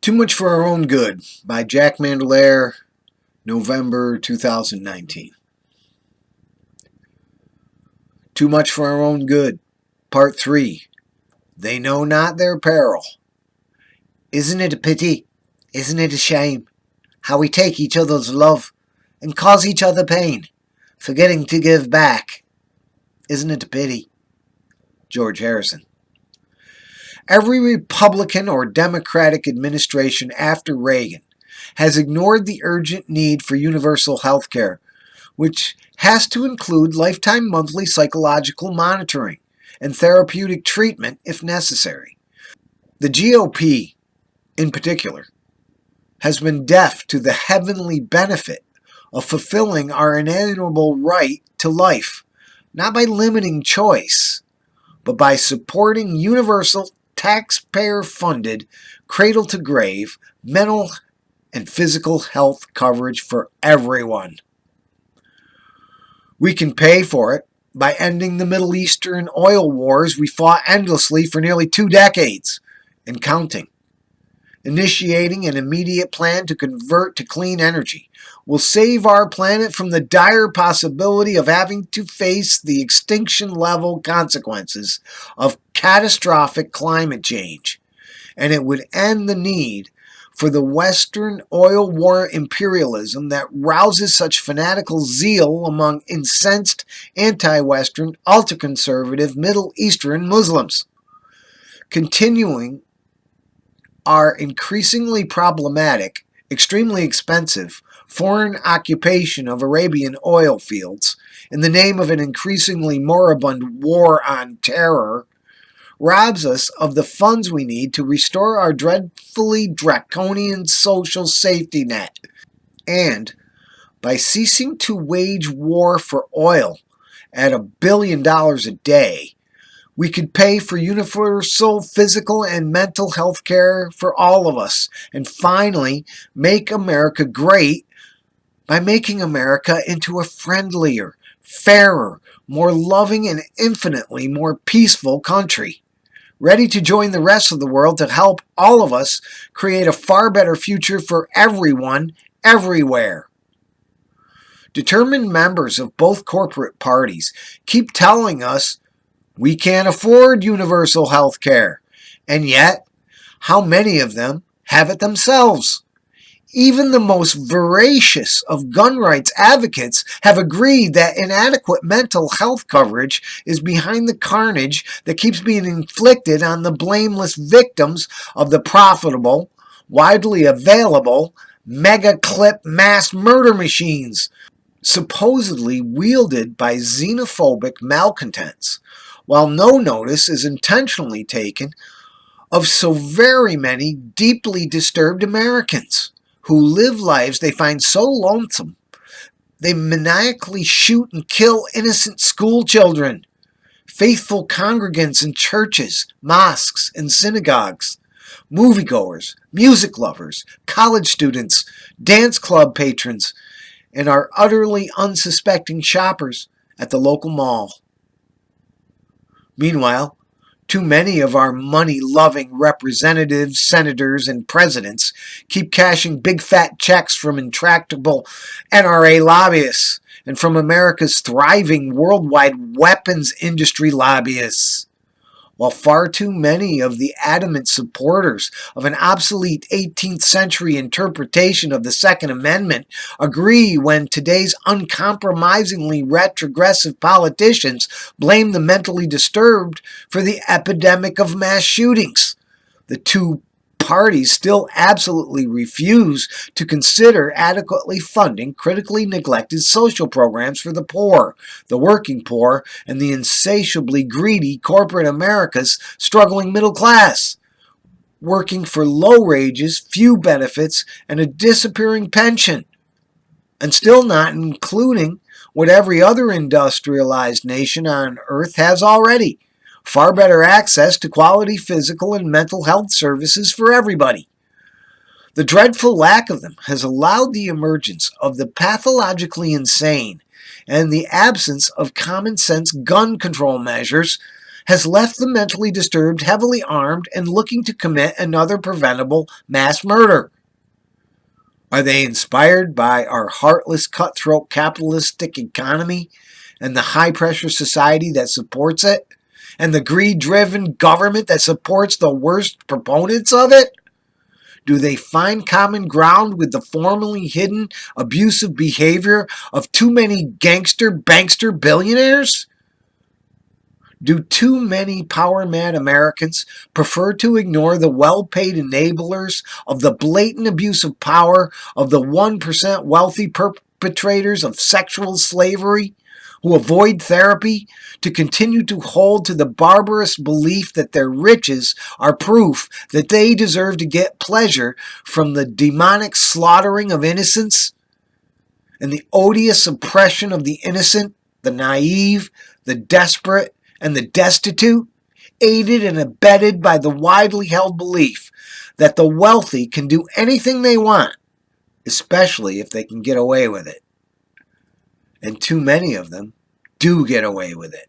Too Much for Our Own Good by Jack Mandolare, November 2019. Too Much for Our Own Good, Part 3. They Know Not Their Peril. Isn't it a pity? Isn't it a shame? How we take each other's love and cause each other pain, forgetting to give back. Isn't it a pity? George Harrison. Every Republican or Democratic administration after Reagan has ignored the urgent need for universal health care, which has to include lifetime monthly psychological monitoring and therapeutic treatment if necessary. The GOP, in particular, has been deaf to the heavenly benefit of fulfilling our inalienable right to life, not by limiting choice, but by supporting universal taxpayer-funded, cradle-to-grave, mental and physical health coverage for everyone. We can pay for it by ending the Middle Eastern oil wars we fought endlessly for nearly 2 decades and counting. Initiating an immediate plan to convert to clean energy will save our planet from the dire possibility of having to face the extinction-level consequences of catastrophic climate change, and it would end the need for the Western oil war imperialism that rouses such fanatical zeal among incensed anti-Western, ultra-conservative Middle Eastern Muslims. Continuing our increasingly problematic, extremely expensive foreign occupation of Arabian oil fields in the name of an increasingly moribund war on terror robs us of the funds we need to restore our dreadfully draconian social safety net. And by ceasing to wage war for oil at $1 billion a day, we could pay for universal physical and mental health care for all of us, and finally make America great by making America into a friendlier, fairer, more loving, and infinitely more peaceful country, ready to join the rest of the world to help all of us create a far better future for everyone, everywhere. Determined members of both corporate parties keep telling us we can't afford universal health care, and yet, how many of them have it themselves? Even the most voracious of gun rights advocates have agreed that inadequate mental health coverage is behind the carnage that keeps being inflicted on the blameless victims of the profitable, widely available, mega-clip mass murder machines, supposedly wielded by xenophobic malcontents, while no notice is intentionally taken of so very many deeply disturbed Americans who live lives they find so lonesome they maniacally shoot and kill innocent school children, faithful congregants in churches, mosques, and synagogues, moviegoers, music lovers, college students, dance club patrons, and our utterly unsuspecting shoppers at the local mall. Meanwhile, too many of our money-loving representatives, senators, and presidents keep cashing big fat checks from intractable NRA lobbyists and from America's thriving worldwide weapons industry lobbyists, while far too many of the adamant supporters of an obsolete 18th century interpretation of the Second Amendment agree when today's uncompromisingly retrogressive politicians blame the mentally disturbed for the epidemic of mass shootings. The two parties still absolutely refuse to consider adequately funding critically neglected social programs for the poor, the working poor, and the insatiably greedy corporate America's struggling middle class, working for low wages, few benefits, and a disappearing pension, and still not including what every other industrialized nation on earth has already: far better access to quality physical and mental health services for everybody. The dreadful lack of them has allowed the emergence of the pathologically insane and the absence of common sense gun control measures has left the mentally disturbed heavily armed and looking to commit another preventable mass murder? Are they inspired by our heartless, cutthroat capitalistic economy and the high-pressure society that supports it? And the greed-driven government that supports the worst proponents of it? Do they find common ground with the formerly hidden abusive behavior of too many bankster billionaires? Do too many power-mad Americans prefer to ignore the well-paid enablers of the blatant abuse of power of the 1% wealthy perpetrators of sexual slavery who avoid therapy to continue to hold to the barbarous belief that their riches are proof that they deserve to get pleasure from the demonic slaughtering of innocents and the odious oppression of the innocent, the naive, the desperate, and the destitute, aided and abetted by the widely held belief that the wealthy can do anything they want, especially if they can get away with it. And too many of them do get away with it.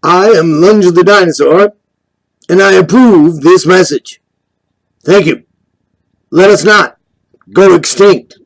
I am Lunge the Dinosaur, and I approve this message. Thank you. Let us not go extinct.